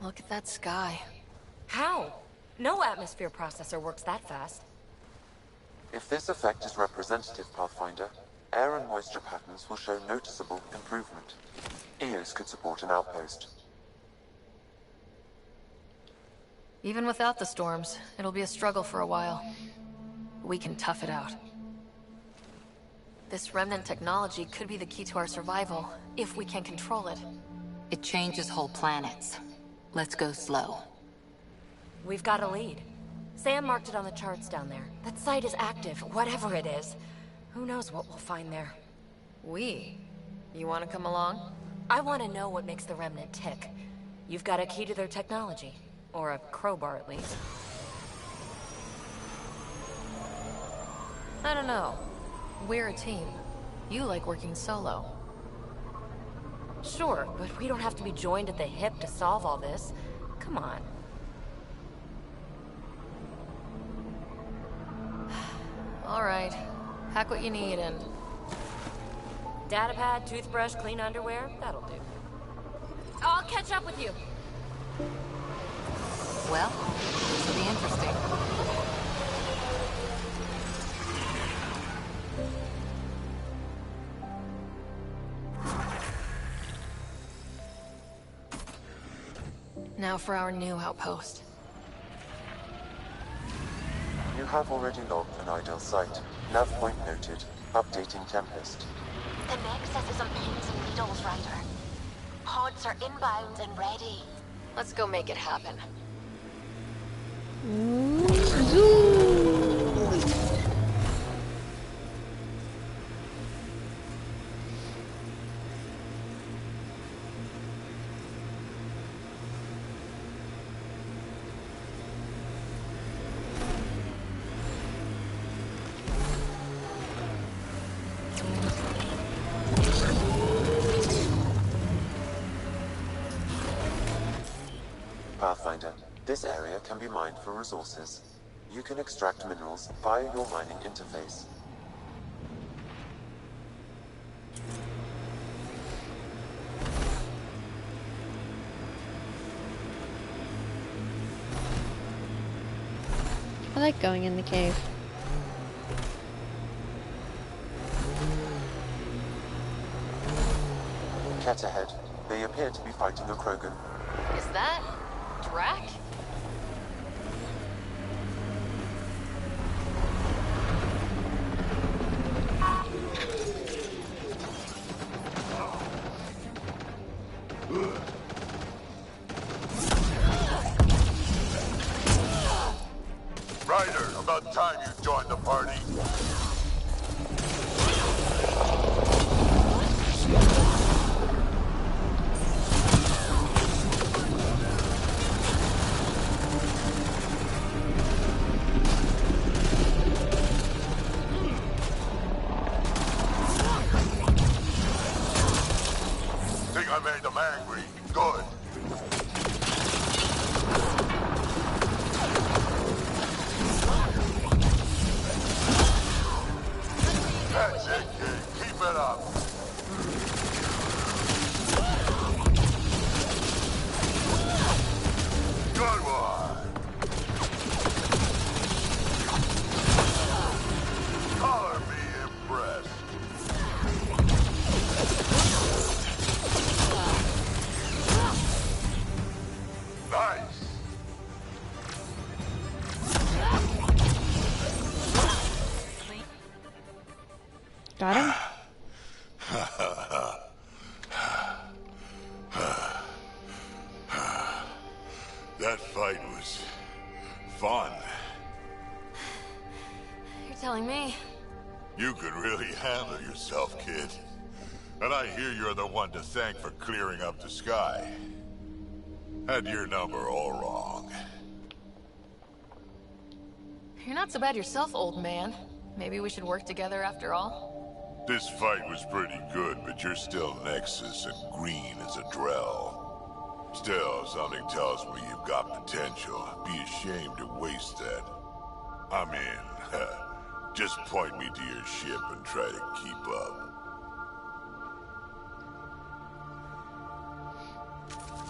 Look at that sky. How? No atmosphere processor works that fast. If this effect is representative, Pathfinder, air and moisture patterns will show noticeable improvement. EOS could support an outpost. Even without the storms, it'll be a struggle for a while. We can tough it out. This remnant technology could be the key to our survival, if we can control it. It changes whole planets. Let's go slow. We've got a lead. Sam marked it on the charts down there. That site is active, whatever it is. Who knows what we'll find there. We? You want to come along? I want to know what makes the remnant tick. You've got a key to their technology. Or a crowbar, at least. I don't know. We're a team. You like working solo. Sure, but we don't have to be joined at the hip to solve all this. Come on. All right. Pack what you need and... Datapad, toothbrush, clean underwear, that'll do. I'll catch up with you. Well, this will be interesting. Now for our new outpost. You have already logged an ideal site. Nav point noted. Updating Tempest. The Nexus is on pins and needles, Ryder. Pods are inbound and ready. Let's go make it happen. Pathfinder, this area can be mined for resources. You can extract minerals via your mining interface. I like going in the cave. Cat ahead. They appear to be fighting a Krogan. Is that... Drac? Ryder, about time you joined the party. Think I made them angry? Good. That's it, kid. Keep it up. Good one. Color me impressed. Nice. Got him? That fight was fun. You're telling me. You could really handle yourself, kid. And I hear you're the one to thank for clearing up the sky. Had your number all wrong. You're not so bad yourself, old man. Maybe we should work together after all. This fight was pretty good, but you're still Nexus and green as a Drell. Still, something tells me you've got potential. Be ashamed to waste that. I'm in. Just point me to your ship and try to keep up.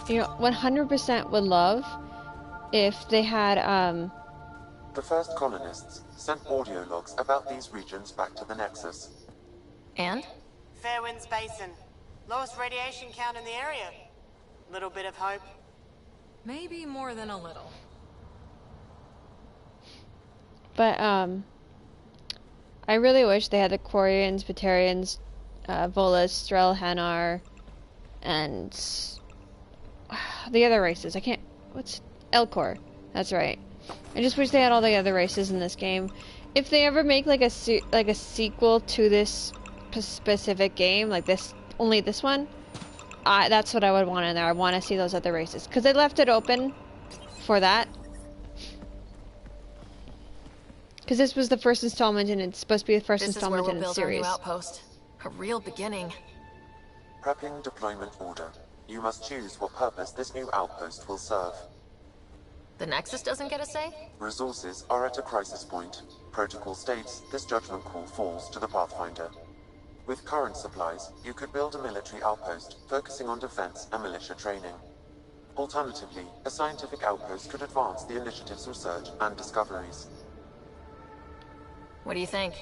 You know, 100% would love if they had, The first colonists sent audio logs about these regions back to the Nexus. And? Fairwinds Basin. Lowest radiation count in the area. Little bit of hope. Maybe more than a little. but, I really wish they had the Quarians, Batarians, Volus, Strel, Hanar, and the other races. I can't... What's... Elcor. That's right. I just wish they had all the other races in this game. If they ever make like a sequel to this specific game, like this, only this one, that's what I would want in there. I want to see those other races because they left it open for that. Because this was the first installment, and it's supposed to be the first installment in the series. This is where we'll build our new outpost. A real beginning. Prepping deployment order. You must choose what purpose this new outpost will serve. The Nexus doesn't get a say? Resources are at a crisis point. Protocol states this judgment call falls to the Pathfinder. With current supplies, you could build a military outpost focusing on defense and militia training. Alternatively, a scientific outpost could advance the initiative's research and discoveries. What do you think?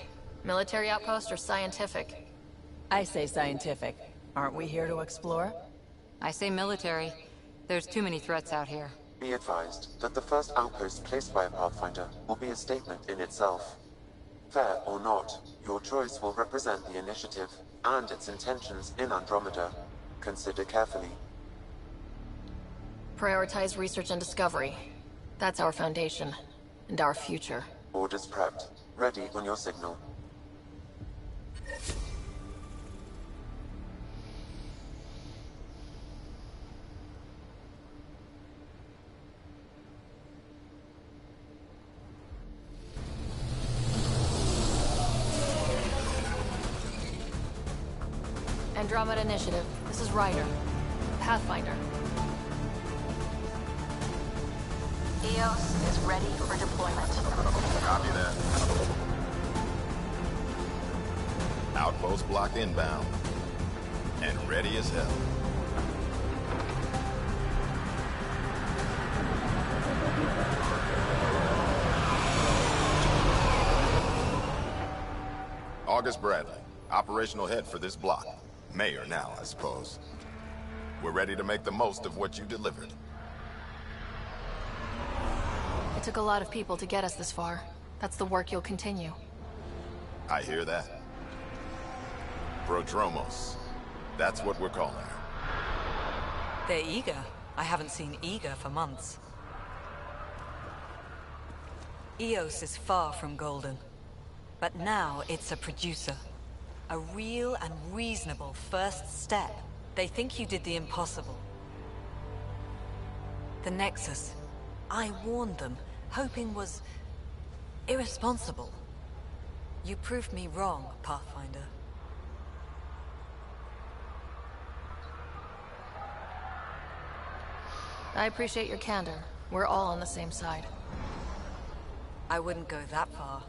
Military outpost or scientific? I say scientific. Aren't we here to explore? I say military. There's too many threats out here. Be advised that the first outpost placed by a Pathfinder will be a statement in itself. Fair or not, your choice will represent the initiative and its intentions in Andromeda. Consider carefully. Prioritize research and discovery. That's our foundation. And our future. Orders prepped. Ready on your signal. Andromeda Initiative. This is Ryder. Pathfinder. EOS is ready for deployment. Copy that. Outpost block inbound. And ready as hell. August Bradley, operational head for this block. Mayor now, I suppose. We're ready to make the most of what you delivered. It took a lot of people to get us this far. That's the work you'll continue. I hear that. Podromos. That's what we're calling her. They're eager. I haven't seen eager for months. EOS is far from golden. But now it's a producer. A real and reasonable first step. They think you did the impossible. The Nexus. I warned them, hoping was irresponsible. You proved me wrong, Pathfinder. I appreciate your candor. We're all on the same side. I wouldn't go that far.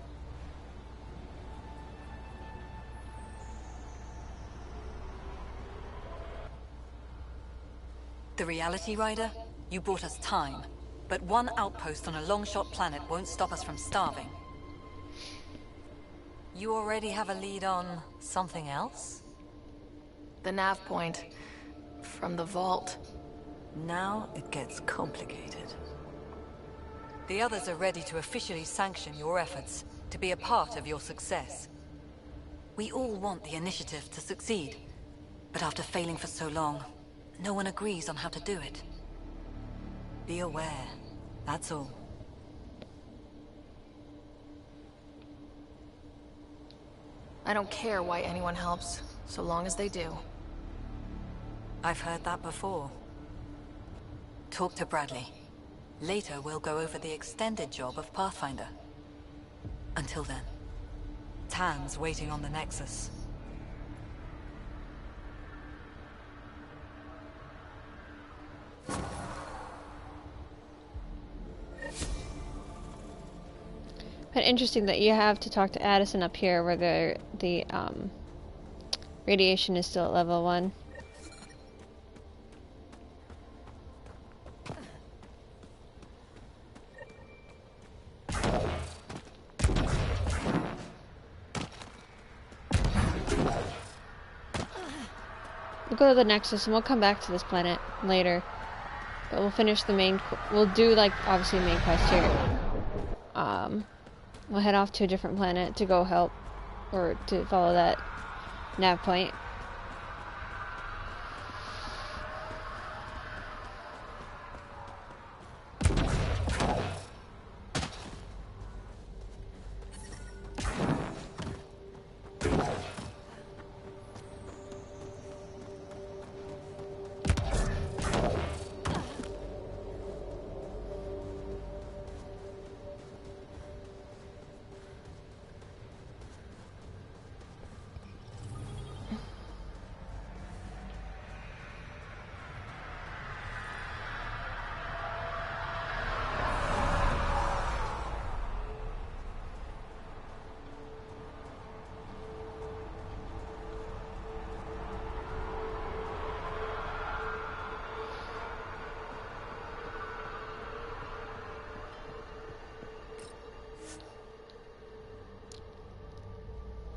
The reality, Ryder? You brought us time. But one outpost on a long-shot planet won't stop us from starving. You already have a lead on something else? The nav point. From the vault. Now it gets complicated. The others are ready to officially sanction your efforts, to be a part of your success. We all want the initiative to succeed. But after failing for so long, no one agrees on how to do it. Be aware, that's all. I don't care why anyone helps, so long as they do. I've heard that before. Talk to Bradley. Later we'll go over the extended job of Pathfinder. Until then, Tan's waiting on the Nexus. But interesting that you have to talk to Addison up here where the radiation is still at level 1. go to the Nexus and we'll come back to this planet later. But we'll finish the main... We'll do, like, obviously the main quest here. We'll head off to a different planet to go help, or to follow that nav point.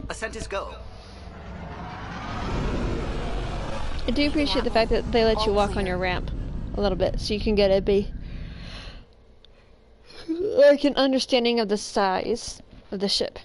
Ascent is go. I do appreciate the fact that they let you walk on your ramp a little bit, so you can get like an understanding of the size of the ship.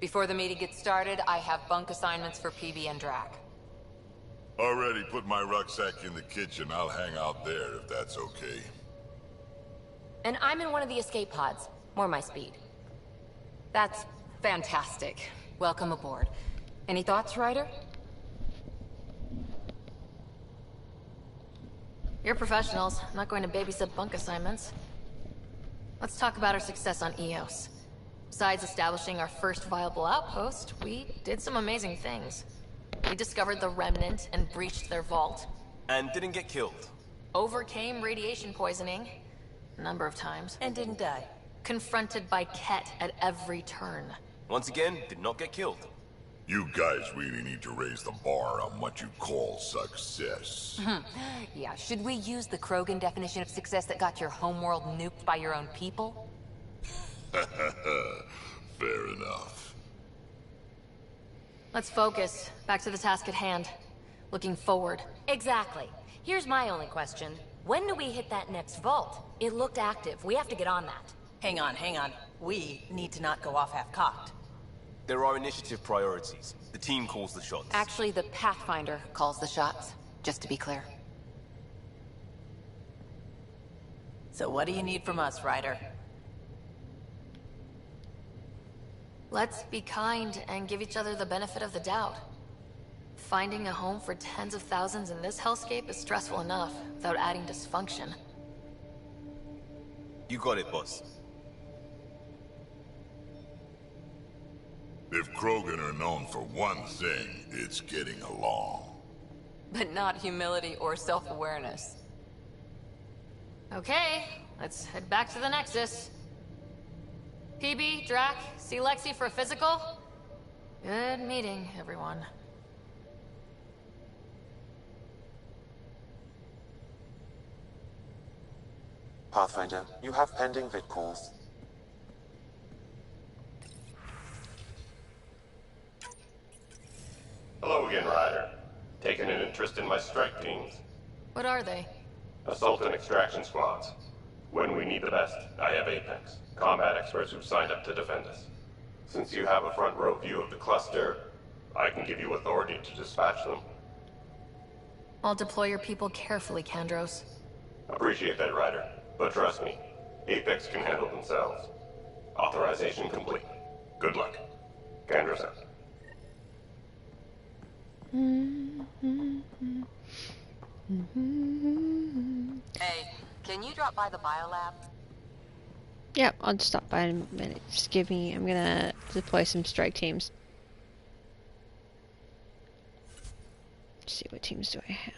Before the meeting gets started, I have bunk assignments for PB and Drac. Already put my rucksack in the kitchen. I'll hang out there if that's okay. And I'm in one of the escape pods. More my speed. That's fantastic. Welcome aboard. Any thoughts, Ryder? You're professionals. I'm not going to babysit bunk assignments. Let's talk about our success on Eos. Besides establishing our first viable outpost, we did some amazing things. We discovered the Remnant and breached their vault. And didn't get killed. Overcame radiation poisoning a number of times. And didn't die. Confronted by Ket at every turn. Once again, did not get killed. You guys really need to raise the bar on what you call success. Yeah, should we use the Krogan definition of success that got your homeworld nuked by your own people? Fair enough. Let's focus. Back to the task at hand. Looking forward. Exactly. Here's my only question. When do we hit that next vault? It looked active. We have to get on that. Hang on, hang on. We need to not go off half-cocked. There are initiative priorities. The team calls the shots. Actually, the Pathfinder calls the shots, just to be clear. So what do you need from us, Ryder? Let's be kind and give each other the benefit of the doubt. Finding a home for tens of thousands in this hellscape is stressful enough, without adding dysfunction. You got it, boss. If Krogan are known for one thing, it's getting along. But not humility or self-awareness. Okay, let's head back to the Nexus. PB, Drac, see Lexi for a physical? Good meeting, everyone. Pathfinder, you have pending vid calls. Hello again, Ryder. Taking an interest in my strike teams. What are they? Assault and extraction squads. When we need the best, I have Apex, combat experts who've signed up to defend us. Since you have a front row view of the cluster, I can give you authority to dispatch them. I'll deploy your people carefully, Kandros. Appreciate that, Ryder. But trust me, Apex can handle themselves. Authorization complete. Good luck. Kandros out. Hey, can you drop by the biolab? Yep, I'll just stop by in a minute. Just give me... I'm gonna deploy some strike teams. Let's see, what teams do I have?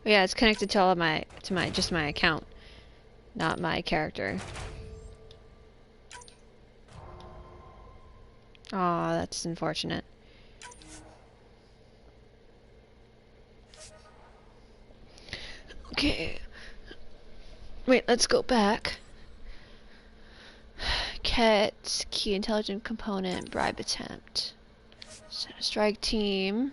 Yeah, it's connected to all of my just my account, not my character. Aw, that's unfortunate. Okay. Wait, let's go back. Cat, key intelligent component, bribe attempt. Set a strike team.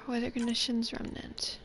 Weather conditions remnant.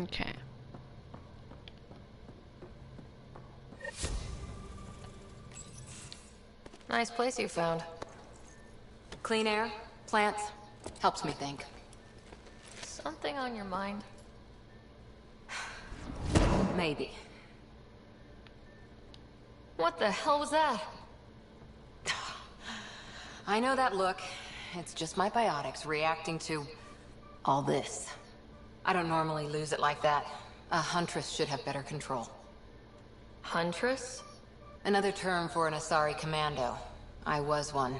Okay. Nice place you found. Clean air, plants, helps me think. Something on your mind? Maybe. What the hell was that? I know that look. It's just my biotics reacting to all this. I don't normally lose it like that. A huntress should have better control. Huntress? Another term for an Asari commando. I was one,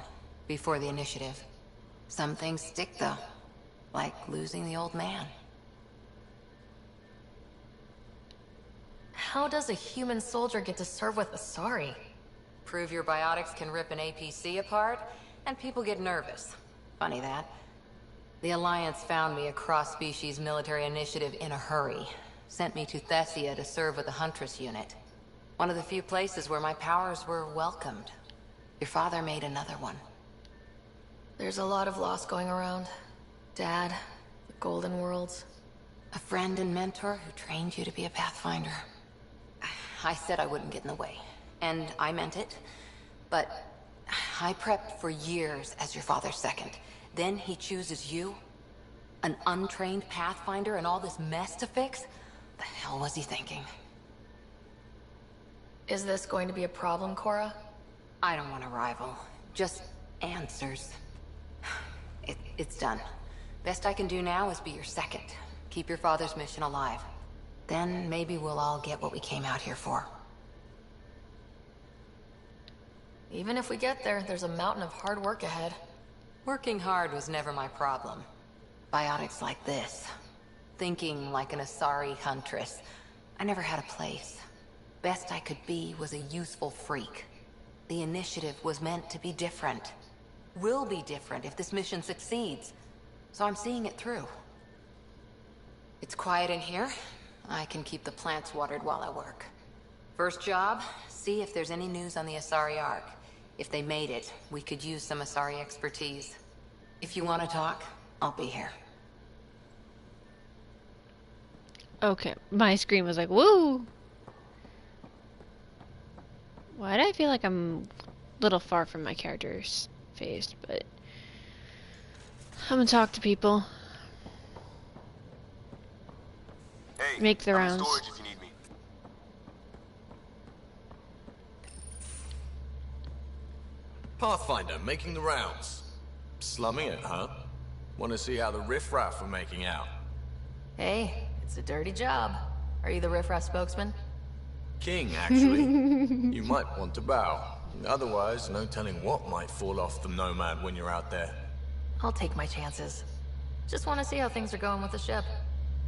before the initiative. Some things stick, though. Like losing the old man. How does a human soldier get to serve with Asari? Prove your biotics can rip an APC apart, and people get nervous. Funny that. The Alliance found me a cross-species military initiative in a hurry. Sent me to Thessia to serve with the Huntress unit. One of the few places where my powers were welcomed. Your father made another one. There's a lot of loss going around. Dad, the Golden Worlds. A friend and mentor who trained you to be a Pathfinder. I said I wouldn't get in the way. And I meant it. But I prepped for years as your father's second. Then he chooses you? An untrained Pathfinder and all this mess to fix? The hell was he thinking? Is this going to be a problem, Cora? I don't want a rival. Just answers. It's done. Best I can do now is be your second. Keep your father's mission alive. Then maybe we'll all get what we came out here for. Even if we get there, there's a mountain of hard work ahead. Working hard was never my problem. Biotics like this. Thinking like an Asari huntress. I never had a place. best I could be was a useful freak. The initiative was meant to be different. Will be different if this mission succeeds. So I'm seeing it through. It's quiet in here. I can keep the plants watered while I work. First job, see if there's any news on the Asari Ark. If they made it, we could use some Asari expertise. If you want to talk, I'll be here. Okay, my screen was like, woo! Why do I feel like I'm a little far from my character's face, but I'm gonna talk to people. Hey, make the I'm rounds. in storage if you need me. Pathfinder, making the rounds. Slumming it, huh? Want to see how the riffraff are making out? Hey, it's a dirty job. Are you the riffraff spokesman? King, actually. You might want to bow. Otherwise, no telling what might fall off the Nomad when you're out there. I'll take my chances. Just want to see how things are going with the ship.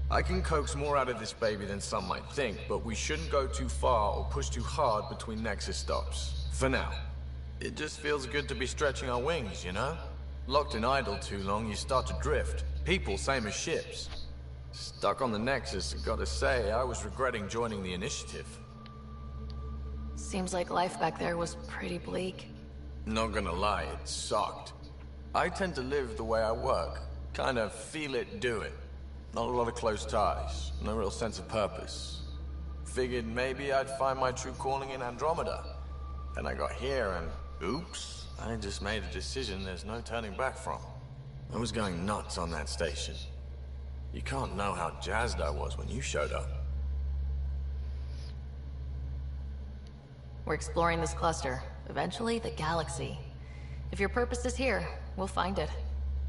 I can coax more out of this baby than some might think, but we shouldn't go too far or push too hard between Nexus stops. For now. It just feels good to be stretching our wings, you know? Locked in idle too long, you start to drift. People, same as ships. Stuck on the Nexus, I gotta say, I was regretting joining the Initiative. Seems like life back there was pretty bleak. Not gonna lie, it sucked. I tend to live the way I work. Kind of feel it, do it. Not a lot of close ties, no real sense of purpose. Figured maybe I'd find my true calling in Andromeda. Then I got here and, oops, I just made a decision there's no turning back from. I was going nuts on that station. You can't know how jazzed I was when you showed up. We're exploring this cluster, eventually the galaxy. If your purpose is here, we'll find it.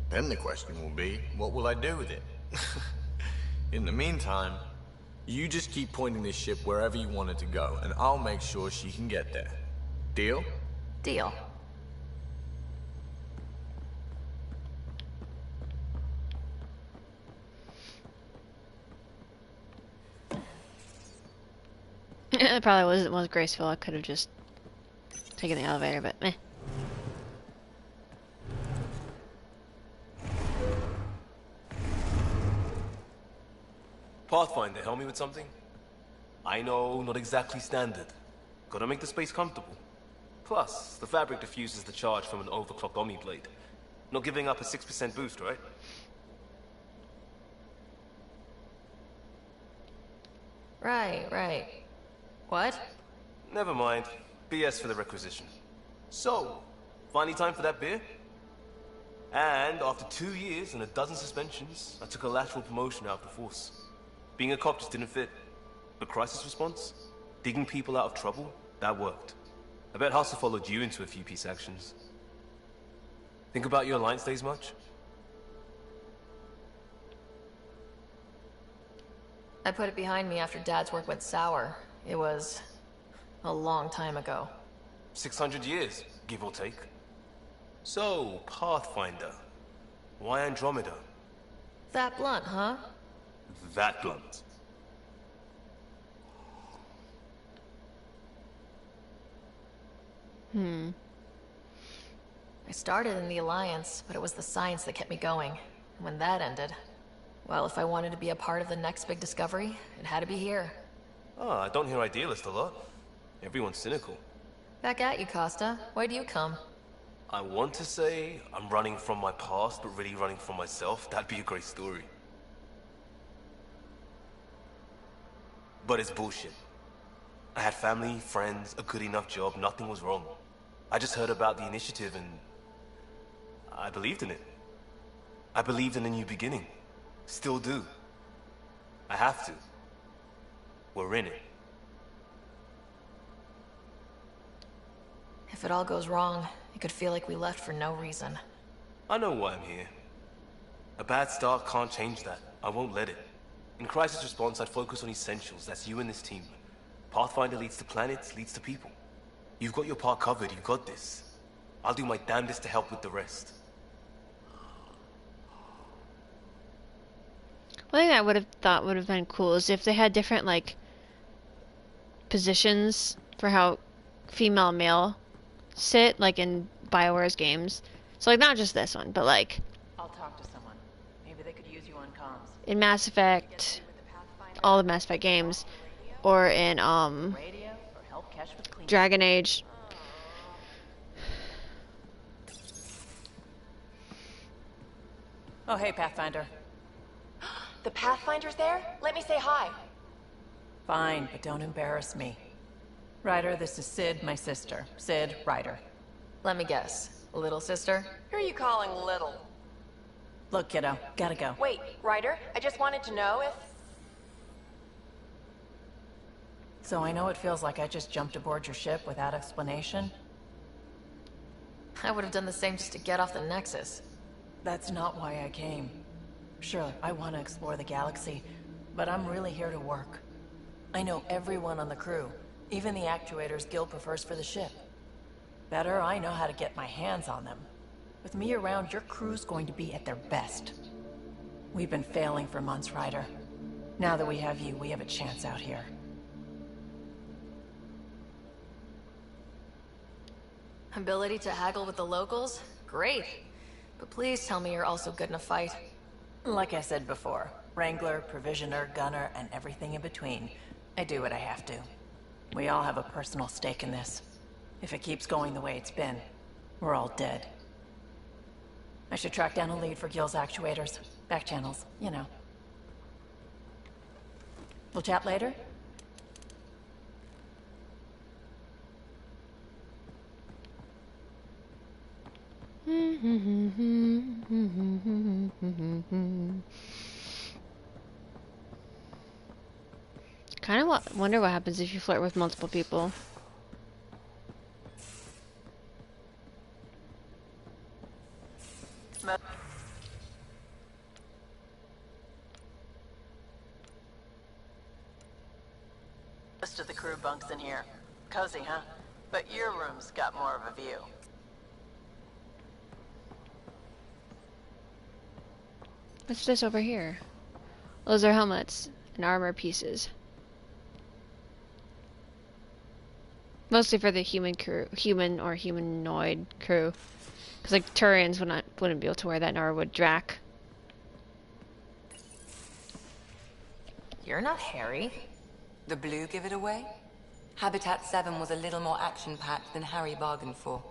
Then the question will be, what will I do with it? In the meantime, you just keep pointing this ship wherever you want it to go, and I'll make sure she can get there. Deal? Deal. It probably wasn't most graceful. I could have just taken the elevator, but meh. Pathfinder, help me with something? I know, not exactly standard. Gotta make the space comfortable. Plus, the fabric diffuses the charge from an overclocked Omniblade. Not giving up a 6% boost, right? Right. What? Never mind. BS for the requisition. So, finally time for that beer? And after 2 years and a dozen suspensions, I took a lateral promotion out of the force. Being a cop just didn't fit. But crisis response? Digging people out of trouble? That worked. I bet Hustle followed you into a few peace actions. Think about your Alliance days much? I put it behind me after Dad's work went sour. It was a long time ago. 600 years, give or take. So, Pathfinder. Why Andromeda? That blunt, huh? That blunt. I started in the Alliance, but it was the science that kept me going. And when that ended, well, if I wanted to be a part of the next big discovery, it had to be here. Oh, I don't hear idealist a lot. Everyone's cynical. Back at you, Costa. Why do you come? I want to say I'm running from my past, but really running from myself. That'd be a great story. But it's bullshit. I had family, friends, a good enough job, nothing was wrong. I just heard about the initiative and I believed in it. I believed in a new beginning. Still do. I have to. We're in it. If it all goes wrong, it could feel like we left for no reason. I know why I'm here. A bad start can't change that. I won't let it. In crisis response, I'd focus on essentials. That's you and this team. Pathfinder leads to planets, leads to people. You've got your part covered. You've got this. I'll do my damnedest to help with the rest. One thing I would have thought would have been cool is if they had different, like, positions for how female and male sit, like in BioWare's games. So like not just this one, but like I'll talk to someone. Maybe they could use you on comms. in Mass Effect, all the Mass Effect games, or in Radio or help Kesh with cleaning. Dragon Age. Oh, hey, Pathfinder. The Pathfinder's there? Let me say hi. Fine, but don't embarrass me. Ryder, this is Sid, my sister. Sid, Ryder. Let me guess. Little sister? Who are you calling little? Look, kiddo, gotta go. Wait, Ryder, I just wanted to know if... So I know it feels like I just jumped aboard your ship without explanation. I would have done the same just to get off the Nexus. That's not why I came. Sure, I want to explore the galaxy, but I'm really here to work. I know everyone on the crew, even the actuators Gil prefers for the ship. Better, I know how to get my hands on them. With me around, your crew's going to be at their best. We've been failing for months, Ryder. Now that we have you, we have a chance out here. Ability to haggle with the locals? Great. But please tell me you're also good in a fight. Like I said before, Wrangler, Provisioner, Gunner, and everything in between. I do what I have to. We all have a personal stake in this. If it keeps going the way it's been, we're all dead. I should track down a lead for Gil's actuators. Back channels, you know. We'll chat later? Kind of wonder what happens if you flirt with multiple people. Most of the crew bunks in here. Cozy, huh? But your room's got more of a view. What's this over here? Those are helmets and armor pieces. Mostly for the human crew, human or humanoid crew. Because like Turians wouldn't be able to wear that, nor would Drac. You're not Harry. The blue give it away? Habitat 7 was a little more action-packed than Harry bargained for.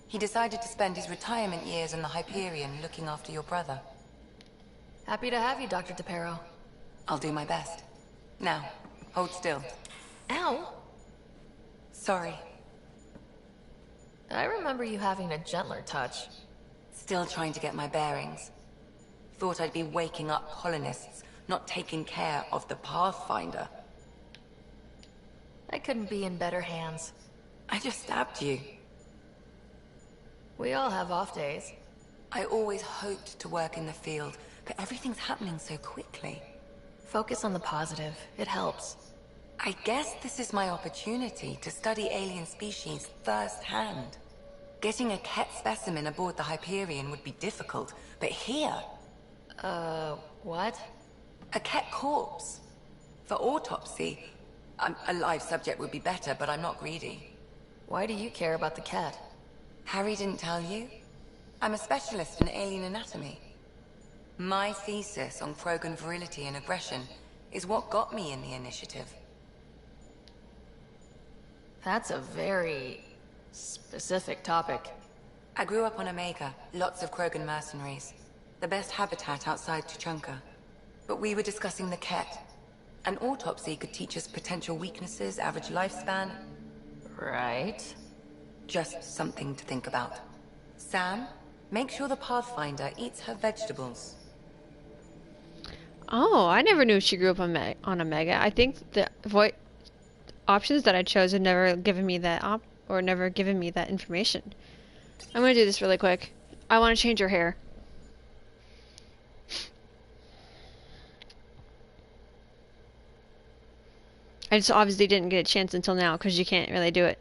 He decided to spend his retirement years in the Hyperion looking after your brother. Happy to have you, Dr. DePero. I'll do my best. Now, hold still. Ow! Sorry. I remember you having a gentler touch. Still trying to get my bearings. Thought I'd be waking up colonists, not taking care of the Pathfinder. I couldn't be in better hands. I just stabbed you. We all have off days. I always hoped to work in the field, but everything's happening so quickly. Focus on the positive. It helps. I guess this is my opportunity to study alien species firsthand. Getting a Ket specimen aboard the Hyperion would be difficult, but here... what? A Ket corpse. For autopsy, a live subject would be better, but I'm not greedy. Why do you care about the cat? Harry didn't tell you? I'm a specialist in alien anatomy. My thesis on Krogan virility and aggression is what got me in the initiative. That's a very specific topic. I grew up on Omega, lots of Krogan mercenaries. The best habitat outside Tuchanka. But we were discussing the Ket. An autopsy could teach us potential weaknesses, average lifespan. Right. Just something to think about. Sam, make sure the Pathfinder eats her vegetables. Oh, I never knew she grew up on Omega. I think the options that I chose have never given me that never given me that information. I'm gonna do this really quick. I want to change her hair. I just obviously didn't get a chance until now because you can't really do it.